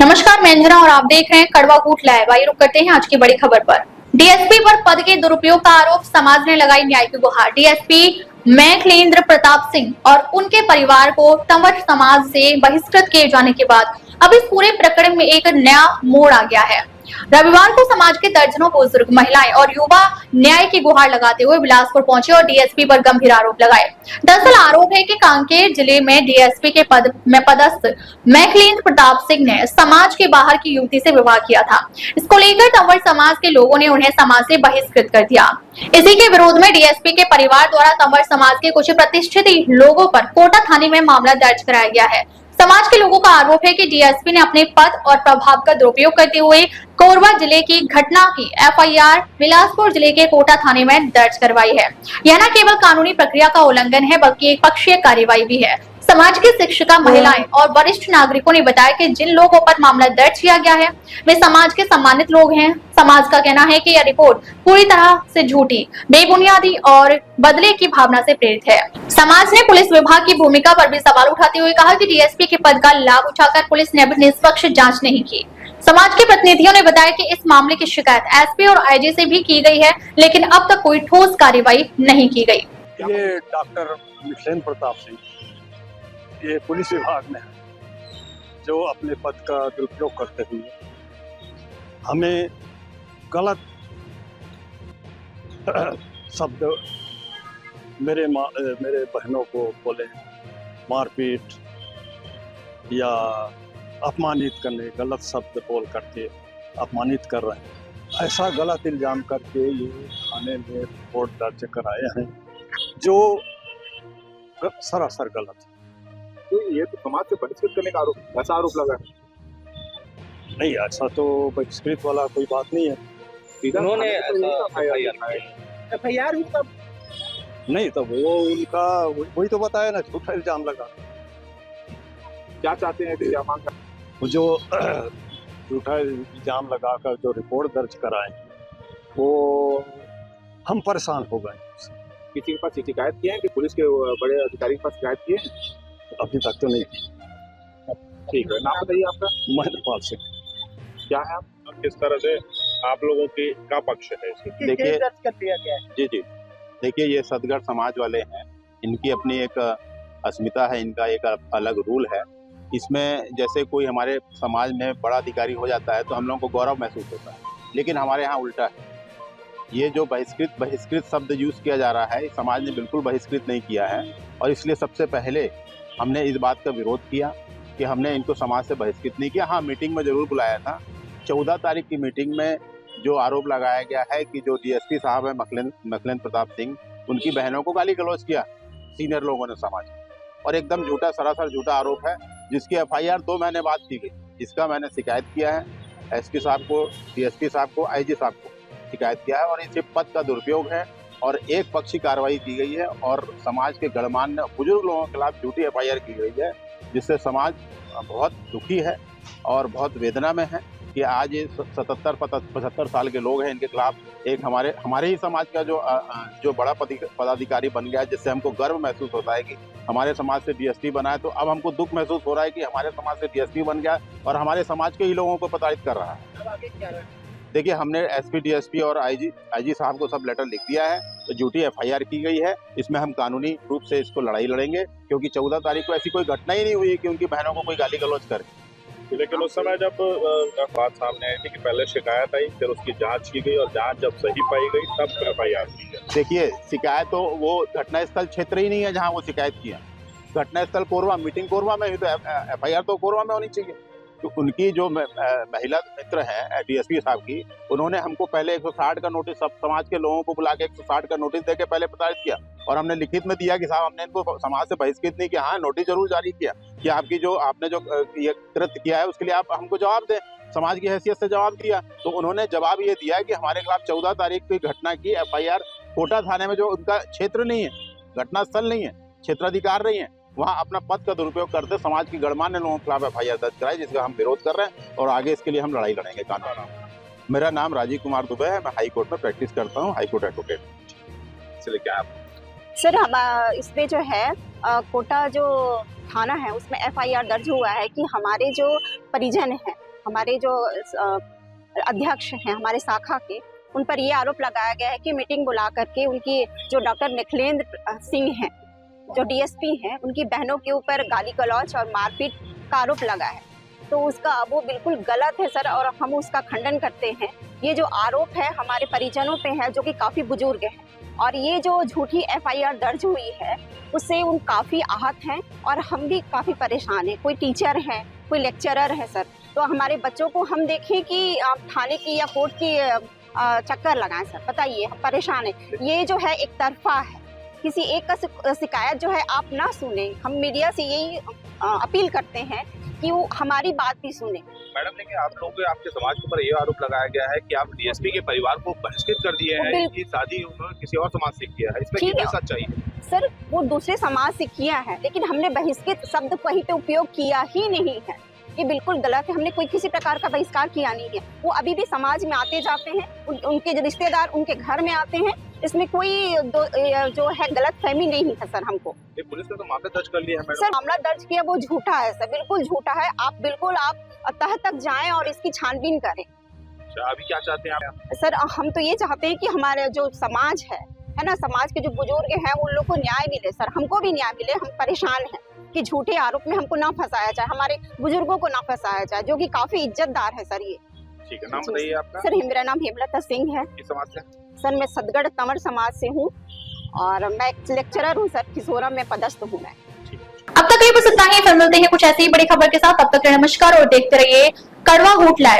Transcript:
नमस्कार, मैं अंजना और आप देख रहे हैं कड़वा कूट लाइव। आइए रुक करते हैं आज की बड़ी खबर पर। डीएसपी पर पद के दुरुपयोग का आरोप, समाज ने लगाई न्याय की गुहार। डीएसपी मैथिलेंद्र प्रताप सिंह और उनके परिवार को तंवर समाज से बहिष्कृत किए जाने के बाद अब इस पूरे प्रकरण में एक नया मोड़ आ गया है। रविवार को समाज के दर्जनों बुजुर्ग, महिलाएं और युवा न्याय की गुहार लगाते हुए बिलासपुर पहुंचे और डीएसपी पर गंभीर आरोप लगाए। दरअसल आरोप है कि कांकेर जिले में डीएसपी के पद में पदस्थ मैथिलेंद्र प्रताप सिंह ने समाज के बाहर की युवती से विवाह किया था। इसको लेकर तंवर समाज के लोगों ने उन्हें समाज से बहिष्कृत कर दिया। इसी के विरोध में डीएसपी के परिवार द्वारा तंवर समाज के कुछ प्रतिष्ठित लोगों पर कोटा थाने में मामला दर्ज कराया गया है। समाज के लोगों का आरोप है कि डीएसपी ने अपने पद और प्रभाव का दुरुपयोग करते हुए कोरबा जिले की घटना की एफआईआर बिलासपुर जिले के कोटा थाने में दर्ज करवाई है। यह न केवल कानूनी प्रक्रिया का उल्लंघन है बल्कि एक पक्षीय कार्रवाई भी है। समाज की शिक्षिका, महिलाएं और वरिष्ठ नागरिकों ने बताया कि जिन लोगों पर मामला दर्ज किया गया है वे समाज के सम्मानित लोग हैं। समाज का कहना है कि यह रिपोर्ट पूरी तरह से झूठी, बेबुनियादी और बदले की भावना से प्रेरित है। समाज ने पुलिस विभाग की भूमिका पर भी सवाल उठाते हुए कहा कि डीएसपी के पद का लाभ उठाकर पुलिस ने भी निष्पक्ष जांच नहीं की। समाज के प्रतिनिधियों ने बताया कि इस मामले की शिकायत एसपी और आईजी से भी की गई है, लेकिन अब तक कोई ठोस कार्रवाई नहीं की गई। ये डॉक्टर मैथिलेंद्र प्रताप सिंह ये पुलिस विभाग में है, जो अपने पद का दुरुपयोग करते हुए हमें गलत शब्द मेरे बहनों को बोले, मारपीट या अपमानित करने, गलत शब्द बोल करके अपमानित कर रहे हैं। ऐसा गलत इल्जाम करके ये थाने में रिपोर्ट दर्ज कराए हैं, जो सरासर गलत है। तो ये तो समाज से बहिष्कृत करने का आरोप, ऐसा आरोप लगा है। नहीं, ऐसा तो बहिष्कृत वाला कोई बात नहीं है। उन्होंने एफआईआर हुई तब नहीं, तो वो उनका वही तो बताया ना, झूठा इल्जाम लगा। क्या चाहते हैं कि क्या मांग करते वो जो झूठा इल्जाम लगाकर जो रिपोर्ट दर्ज कराए वो हम परेशान हो गए। किसी के पास शिकायत की है कि पुलिस के बड़े अधिकारी के पास शिकायत की है? अभी तक तो नहीं। ठीक है, नाम बताइए आपका। महेंद्रपाल सिंह। क्या है आप? किस तरह से आप लोगों की का पक्ष है इसमें? देखिए दर्ज कर दिया गया है। जी, देखिए ये सदगढ़ समाज वाले हैं, इनकी अपनी एक अस्मिता है, इनका एक अलग रूल है। इसमें जैसे कोई हमारे समाज में बड़ा अधिकारी हो जाता है तो हम लोगों को गौरव महसूस होता है, लेकिन हमारे यहाँ उल्टा है। ये जो बहिष्कृत शब्द यूज़ किया जा रहा है, समाज ने बिल्कुल बहिष्कृत नहीं किया है, और इसलिए सबसे पहले हमने इस बात का विरोध किया कि हमने इनको समाज से बहिष्कृत नहीं किया। हाँ, मीटिंग में ज़रूर बुलाया था। 14 तारीख की मीटिंग में जो आरोप लगाया गया है कि जो डीएसपी साहब है मैथिलेंद्र प्रताप सिंह, उनकी बहनों को गाली गलौज किया सीनियर लोगों ने समाज में, और एकदम झूठा, सरासर झूठा आरोप है, जिसकी एफआईआर 2 महीने बाद की गई। इसका मैंने शिकायत किया है एसपी साहब को, डीएसपी साहब को, आईजी साहब को शिकायत किया है, और इसे पद का दुरुपयोग है और एक पक्षी कार्रवाई की गई है, और समाज के गणमान्य बुजुर्ग लोगों के खिलाफ झूठी एफआईआर की गई है, जिससे समाज बहुत दुखी है और बहुत वेदना में है कि आज ये 77-75 साल के लोग हैं, इनके खिलाफ एक हमारे ही समाज का जो बड़ा पदाधिकारी बन गया है, जिससे हमको गर्व महसूस होता है कि हमारे समाज से डीएसपी बना है। तो अब हमको दुख महसूस हो रहा है कि हमारे समाज से डीएसपी बन गया और हमारे समाज के ही लोगों को प्रताड़ित कर रहा है। देखिए, हमने एसपी, डीएसपी और आईजी साहब को सब लेटर लिख दिया है, तो झूठी एफआईआर की गई है। इसमें हम कानूनी रूप से इसको लड़ाई लड़ेंगे, क्योंकि 14 तारीख को ऐसी कोई घटना ही नहीं हुई कि उनकी बहनों को कोई गाली गलौज करे। लेकिन उस समय जब बात सामने आई थी कि पहले शिकायत आई, फिर उसकी जांच की गई, और जांच जब सही पाई गई तब एफआईआर की गई। देखिए, शिकायत तो वो घटनास्थल क्षेत्र ही नहीं है जहाँ वो शिकायत किया। घटनास्थल कोरबा, मीटिंग कोरबा में हुई, तो एफआईआर तो कोरबा में होनी चाहिए। तो उनकी जो महिला मित्र है डीएसपी साहब की, उन्होंने हमको पहले 160 का नोटिस, सब समाज के लोगों को बुला के 160 का नोटिस देके पहले प्रताड़ित किया, और हमने लिखित में दिया कि साहब हमने इनको समाज से बहिष्कृत नहीं किया। हाँ, नोटिस जरूर जारी किया कि आपने जो ये कृत्य किया है उसके लिए आप हमको जवाब दें, समाज की हैसियत से जवाब दिया। तो उन्होंने जवाब ये दिया कि हमारे खिलाफ 14 तारीख की घटना की एफआईआर कोटा थाने में, जो उनका क्षेत्र नहीं है, घटनास्थल नहीं है, क्षेत्राधिकार नहीं है, वहाँ अपना पद का दुरुपयोग करते समाज की गणमान्य लोगों के खिलाफ एफआईआर दर्ज कराई, जिसका हम विरोध कर रहे हैं, और आगे इसके लिए हम लड़ाई लड़ेंगे कानून। मेरा नाम राजीव कुमार दुबे है, मैं हाई कोर्ट में प्रैक्टिस करता हूँ, हाई कोर्ट एडवोकेट। इसलिए क्या आप? सर, हम इसमें जो है कोटा जो थाना है उसमें एफआईआर दर्ज हुआ है कि हमारे जो परिजन हैं हमारे जो अध्यक्ष हैं हमारे शाखा के, उन पर ये आरोप लगाया गया है कि मीटिंग बुला करके उनकी जो डॉक्टर मैखलेंद्र सिंह हैं, जो डीएसपी हैं, उनकी बहनों के ऊपर गाली गलौज और मारपीट का आरोप लगा है। तो उसका वो बिल्कुल गलत है सर, और हम उसका खंडन करते हैं। ये जो आरोप है हमारे परिजनों पे है, जो कि काफ़ी बुजुर्ग हैं, और ये जो झूठी एफआईआर दर्ज हुई है उससे उन काफ़ी आहत हैं और हम भी काफ़ी परेशान हैं। कोई टीचर हैं, कोई लेक्चरर है सर, तो हमारे बच्चों को हम देखें कि आप थाने की या कोर्ट की चक्कर लगाएं सर, बताइए, हम परेशान हैं। ये जो है एक तरफा है, किसी एक का शिकायत जो है आप ना सुने। हम मीडिया से यही अपील करते हैं कि वो हमारी बात भी सुने। मैडम, लेकिन आप लोगों के, आपके समाज के ऊपर ये आरोप लगाया गया है कि आप डीएसपी के परिवार को बहिष्कृत कर दिए हैं कि शादी उन्होंने किसी और समाज से किया है, इसमें कितनी सच्चाई है? सर, वो दूसरे समाज से किया है, लेकिन हमने बहिष्कृत शब्द कहीं पे उपयोग किया ही नहीं है। ये बिल्कुल गलत है। हमने कोई किसी प्रकार का बहिष्कार किया नहीं है। वो अभी भी समाज में आते जाते हैं, उनके जो रिश्तेदार उनके घर में आते हैं। इसमें कोई जो है गलत फहमी नहीं है सर हमको। ये पुलिस ने तो मामला दर्ज कर लिया है मैडम। सर, मामला दर्ज किया वो झूठा है सर, बिल्कुल झूठा है। आप तह तक जाएं और इसकी छानबीन करें। अच्छा, अभी क्या चाहते हैं आप? सर, हम तो ये चाहते हैं कि हमारे जो समाज है ना, समाज के जो बुजुर्ग हैं उन लोग को न्याय मिले सर, हमको भी न्याय मिले। हम परेशान हैं कि झूठे आरोप में हमको ना फंसाया जाए, हमारे बुजुर्गों को ना फंसाया जाए, जो कि काफी इज्जतदार है सर। ये ठीक है, नाम बताइए आपका। सर, मेरा नाम हेमलता सिंह है। किस समाज से? सर, मैं सदगढ़ तंवर समाज से हूँ और मैं लेक्चरर हूँ सर, किशोरा में पदस्थ हूँ मैं। अब तक ये बस इतना ही, फिर मिलते हैं कुछ ऐसी ही बड़ी खबर के साथ। तब तक नमस्कार और देखते रहिए कड़वा हूट लाइव।